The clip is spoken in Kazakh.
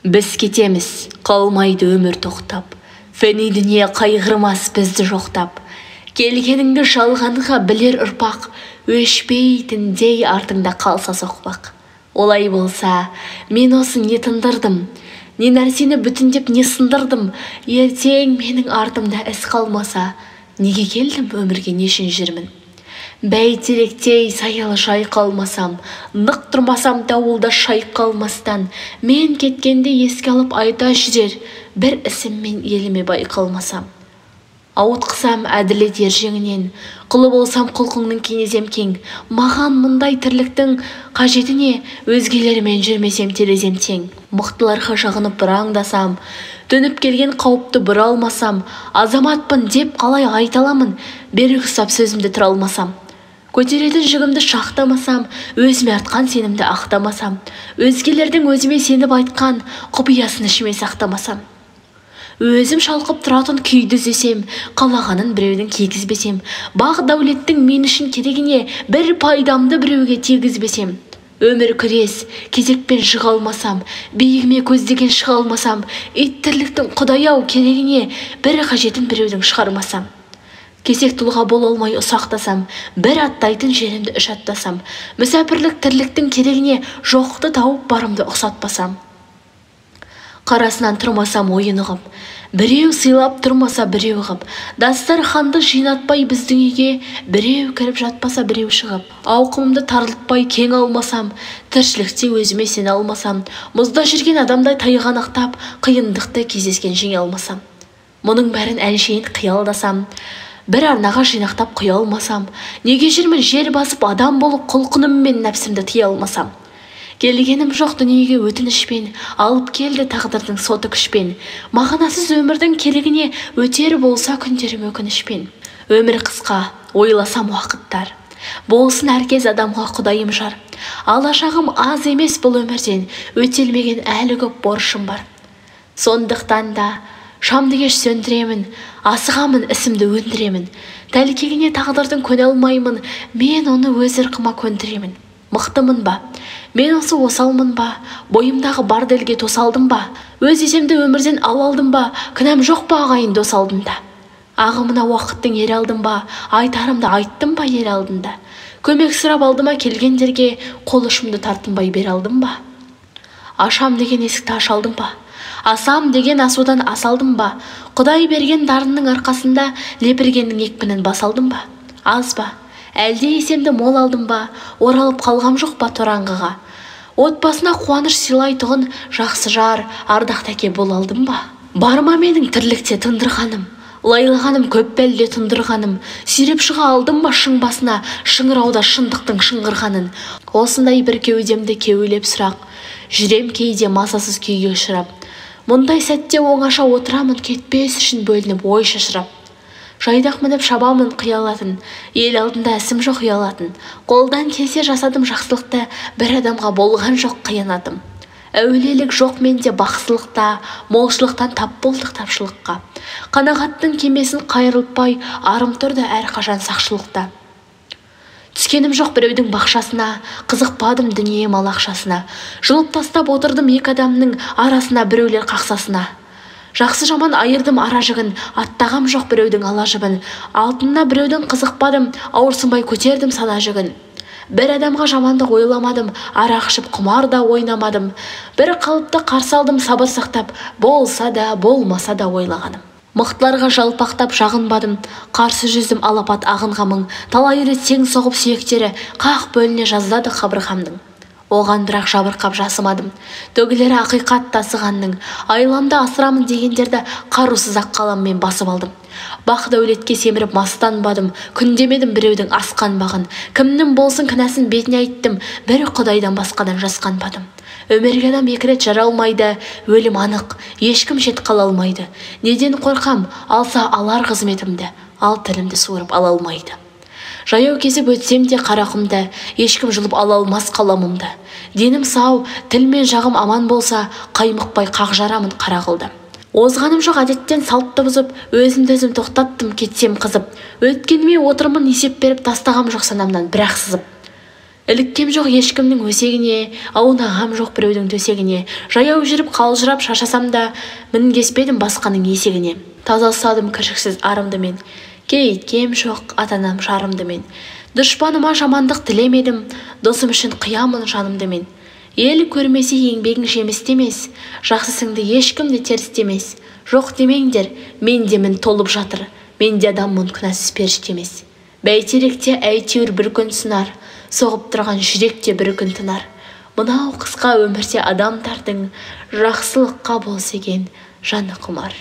Біз кетеміз, қалмайды өмір тоқтап, фәни дүние қайғырмас бізді жоқтап. Келгеніңді жалғанға білер ұрпақ, өшпейтіндей артыңда қалса соқпақ. Олай болса, мен осы не тындырдым, не нәрсені бүтіндеп не сындырдым, ертең менің артымда із қалмаса, неге келдім өмірге нешін жүрмін? Бәйтеректей саялы шайқалмасам, нық тұрмасам дауылда шайқалмастан, мен кеткенде еске алып айта жүрер, бір ісіммен еліме байқалмасам. Ауытқысам әділет ержеңінен, құлы болсам құлқыңның кенезем кең, маған мұндай тірліктің қажетіне, өзгелермен жүрмесем терезем тең. Мықтыларға жағынып бұраңдасам, төніп келген қауіпті бұра алмасам, азаматпын деп қалай айталамын, берік ұстап сөзімді тұра алмасам. Көтеретін жүгімді шақтамасам, өзіме артқан сенімді ақтамасам, өзгелердің өзіме сеніп айтқан құпиясын ішіме сақтамасам. Өзім шалқып тұратын күйді іздесем, қалағанын біреудің кигізбесем, бақ дәулеттің мен үшін керегіне бір пайдамды біреуге тигізбесем. Өмір күрес, кезекпен шыға алмасам, биігіме көздеген шыға алмасам, иттірліктің құдай-ау керегіне бір қажетін біреудің шығармасам. Кесек тұлға бол алмай ұсақтасам, бір аттайтын жерімді үш аттасам, мүсәпірлік тірліктің керегіне жоқты тауып барымды ұқсатпасам. Қарасынан тұрмасам ойын ұғып, біреу сыйлап тұрмаса біреу ғып, дастарханды жинатпай біздің үйге, біреу кіріп жатпаса біреу шығып, ауқымымды тарылтпай кең алмасам, тіршілікте өзіме сене алмасам, мұзда жүрген адамдай тайғанақтап, қиындықты кездескен жеңе алмасам. Мұның бәрін әншейін қиялдасам, бір арнаға жинақтап құя алмасам, неге жүрмін жер басып адам болып құлқыныммен нәпсімді тыя алмасам. Келгенім жоқ дүниеге өтінішпен, алып келді тағдырдың соты күшпен. Мағынасыз өмірдің керегіне өтер болса күндерім өкінішпен. Өмір қысқа, ойласам уақыттар, болсын әркез адамға құдайым жар. Алашағым аз емес бұл өмірден, өтелмеген әлі көп борышым бар. Сондықтан да шамды кеш сөндіремін, асығамын ісімді өндіремін. Тәлкегіне тағдырдың көне алмаймын, мен оны өз ырқыма көндіремін. Мықтымын ба? Мен осы осалмын ба? Бойымдағы бар делге тосалдым ба? Өз есемді өмірден алдым ба? Кінәм жоқ па ағайын дос алдында? Ағымына уақыттың ер алдым ба? Айтарымды айттым ба ер алдында? Көмек сұрап алдыма келгендерге қол ұшымды тартынбай бер алдым ба? Ашам деген есікті ашалдым ба? Асам деген асудан асалдым ба? Құдай берген дарынның арқасында лепіргеннің екпінін басалдым ба? Аз ба? Әлде есемді мол алдым ба? Оралып қалғам жоқ па тораңғыға? Отбасына қуаныш сыйлайтұғын жақсы жар, ардақты әке бол алдым ба? Бар ма менің тірлікте тындырғаным? Лайлағаным көп бәлде тұндырғаным? Сүйреп шыға алдым ба шың басына, шыңырауда шындықтың шыңғырғанын? Осындай бір кеудемді кеулеп сұрақ, жүрем кейде масасыз күйге ұшырап. Мұндай сәтте оңаша отырамын, кетпес үшін бөлініп ой шашырап. Жайдақ мініп шабамын қиялатын, ел алдында ісім жоқ ұялатын. Қолдан келсе жасадым жақсылықты, бір адамға болған жоқ қиянатым. Әулелік жоқ менде бақсылықта, молшылықтан тап болдық тапшылыққа. Қанағаттың кемесін қайырылпай, арым тұрды әрқашан сақшылықта. Түскенім жоқ біреудің бақшасына, қызықпадым дүние мал ақшасына. Жұлып тастап отырдым екі адамның арасына, біреулер қақсасына. Жақсы жаман айырдым ара жігін, аттағам жоқ біреудің ала жібін. Алтынына біреудің қызықпадым, ауырсынбай көтердім сана жігін. Бір адамға жамандық ойламадым, арақ ішіп құмар да ойнамадым. Бір қалыпты қарсы алдым сабыр сақтап, болса да болмаса да ойлағаным. Мықтыларға жалпақтап жағынбадым, қарсы жүзім алапат ағынға мың. Талай рет тең соғып сүйектері қақ бөліне жаздады қабырғамның. Оған бірақ жабырқап жасымадым. Төгілері ақиқат тасығанның, айламда асырамын дегендерді қарусыз ақ қаламмен басып алдым. Бақ дәулетке семіріп мастанбадым, күндемедім біреудің асқан бағын. Кімнің болсын кінәсін бетіне айттым, бір құдайдан басқадан жасқанбадым. Өмірге адам екі рет жара алмайды, өлім анық, ешкім жет қала алмайды. Неден қорқам, алса алар қызметімді, ал тілімді суырып ала алмайды. Жаяу кезіп өтсем де қарақымды, ешкім жұлып ала алмас қаламымды. Денім сау, тіл мен жағым аман болса, қаймықпай қақ жарамын қара қылды. Озғаным жоқ әдеттен салтты бұзып, өзімді өзім тоқтаттым кетсем қызып. Өткеніме отырмын есеп беріп, тастағам жоқ санамнан бірақ сызып. Іліккем жоқ ешкімнің өсегіне, аунағам жоқ біреудің төсегіне. Жаяу жүріп қалжырап шашасам да, мінгеспедім басқаның есегіне. Таза ұстадым кіршіксіз арымды мен, кейіткем жоқ атанам шарымды мен. Дұшпаныма жамандық тілемедім, досым үшін қиямын жанымды мен. Ел көрмесе еңбегің жемісті емес, жақсысыңды ешкім де терістемес. Жоқ демеңдер, мендемін толып жатыр, менде адаммын күнәсіз періште емес. Бәйтеректе әйтеуір бір күн сынар, соғып тұрған жүректе бір күн тынар. Мынау қысқа өмірде адамдардың жақсылыққа болса екен жаны құмар.